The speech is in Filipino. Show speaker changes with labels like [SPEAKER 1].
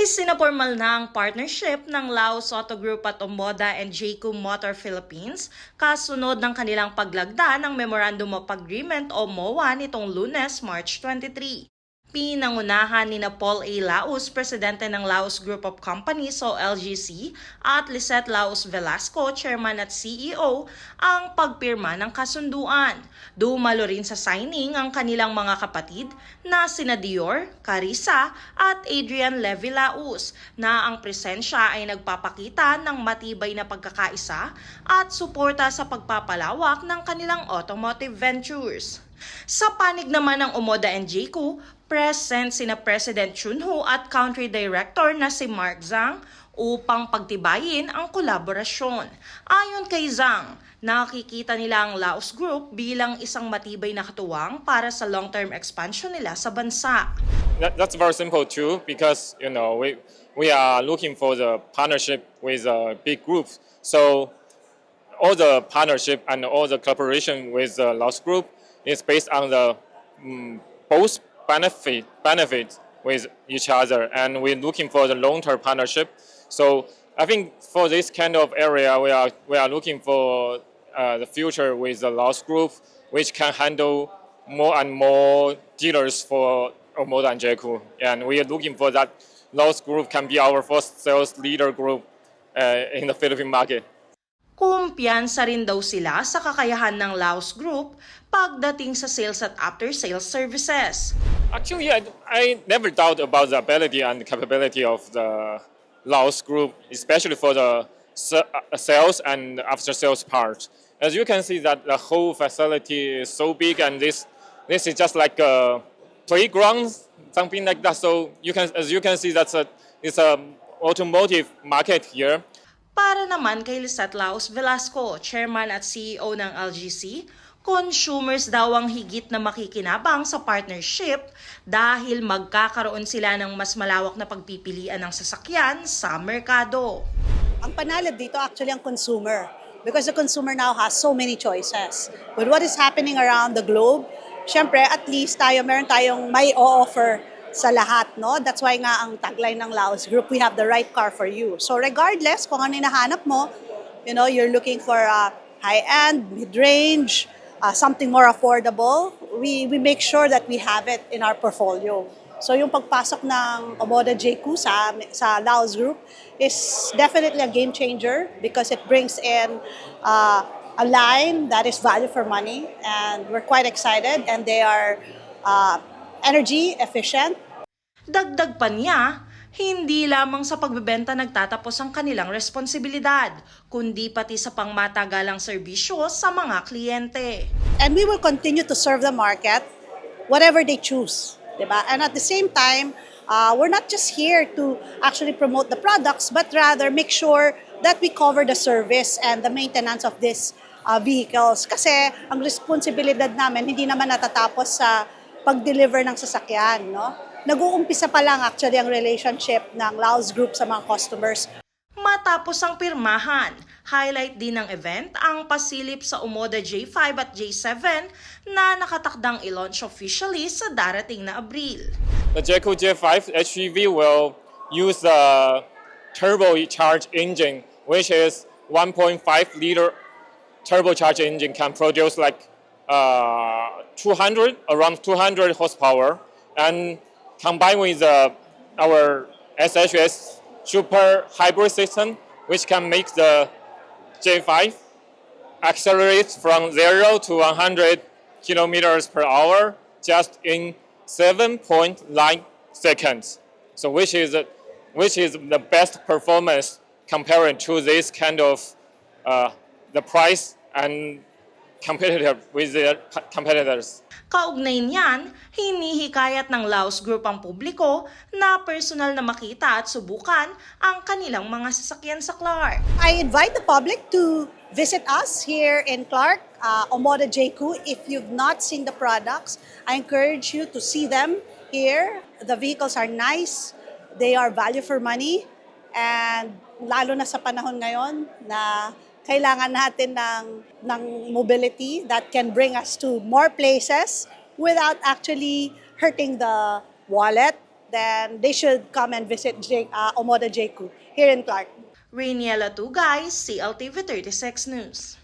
[SPEAKER 1] May sinapormal na ang partnership ng LausAuto Group at Omoda Jaecoo Motor Philippines kasunod ng kanilang paglagda ng Memorandum of Agreement o MOA nitong Lunes, March 23. Pinangunahan ni Paul A. Laus, presidente ng Laus Group of Companies o LGC, at Lisette Laus Velasco, chairman at CEO, ang pagpirma ng kasunduan. Dumalo rin sa signing ang kanilang mga kapatid na sina Dior, Carissa at Adrian Levy Laus, na ang presensya ay nagpapakita ng matibay na pagkakaisa at suporta sa pagpapalawak ng kanilang automotive ventures. Sa panig naman ng Omoda Jaecoo, present sina President Chunho at Country Director na si Mark Zhang upang pagtibayin ang kolaborasyon. Ayon kay Zhang, nakikita nila ang Laos Group bilang isang matibay na katuwang para sa long-term expansion nila sa bansa.
[SPEAKER 2] That's very simple too, because we are looking for the partnership with a big group. So all the partnership and all the cooperation with the Laos Group is based on the both benefit with each other, and we're looking for the long-term partnership. So I think for this kind of area, we are looking for the future with the Laos Group, which can handle more and more dealers for Omoda Jaecoo, and we are looking for that Laos Group can be our first sales leader group in the Philippine market.
[SPEAKER 1] Kumpiyansa rin daw sila sa kakayahan ng Laos Group pagdating sa sales at after-sales services.
[SPEAKER 2] Actually, I never doubt about the ability and capability of the Laos Group, especially for the sales and after-sales part. As you can see, that the whole facility is so big, and this is just like a playground, something like that. So as you can see, it's a automotive market here.
[SPEAKER 1] Para naman kay Lisette Laus Velasco, chairman at CEO ng LGC, consumers daw ang higit na makikinabang sa partnership dahil magkakaroon sila ng mas malawak na pagpipilian ng sasakyan sa merkado.
[SPEAKER 3] Ang panalo dito actually ang consumer, because the consumer now has so many choices. With what is happening around the globe, syempre at least meron tayong may offer sa lahat, no? That's why nga ang tagline ng Laos Group, we have the right car for you. So regardless kung ano hinahanap mo, you're looking for high-end, mid-range, something more affordable, we make sure that we have it in our portfolio. So yung pagpasok ng Omoda Jaecoo sa Laos Group is definitely a game changer because it brings in a line that is value for money, and we're quite excited, and they are energy efficient.
[SPEAKER 1] Dagdag pa niya, hindi lamang sa pagbebenta nagtatapos ang kanilang responsibilidad, kundi pati sa pangmatagalang serbisyo sa mga kliyente.
[SPEAKER 3] And we will continue to serve the market whatever they choose, diba? And at the same time, we're not just here to actually promote the products, but rather make sure that we cover the service and the maintenance of these vehicles. Kasi ang responsibilidad namin hindi naman natatapos sa pag-deliver ng sasakyan, no? Nag-uumpisa pa lang actually ang relationship ng Laos Group sa mga customers.
[SPEAKER 1] Matapos ang pirmahan, highlight din ng event ang pasilip sa Omoda J5 at J7 na nakatakdang i-launch officially sa darating na Abril.
[SPEAKER 2] The Jaecoo J5 HEV will use the turbocharged engine, which is 1.5-liter turbocharged engine, can produce like around 200 horsepower, and combined with our SHS super hybrid system, which can make the J5 accelerate from 0 to 100 kilometers per hour just in 7.9 seconds. So which is the best performance compared to this kind of the price and competitive with their competitors.
[SPEAKER 1] Kaugnay niyan, hinihikayat ng Laos Group ang publiko na personal na makita at subukan ang kanilang mga sasakyan sa Clark.
[SPEAKER 3] I invite the public to visit us here in Clark, Omoda Jaecoo. If you've not seen the products, I encourage you to see them here. The vehicles are nice, they are value for money, and lalo na sa panahon ngayon na kailangan natin ng mobility that can bring us to more places without actually hurting the wallet, then they should come and visit Omoda Jaecoo here in Clark.
[SPEAKER 1] Rainiela Tugay, CLTV 36 News.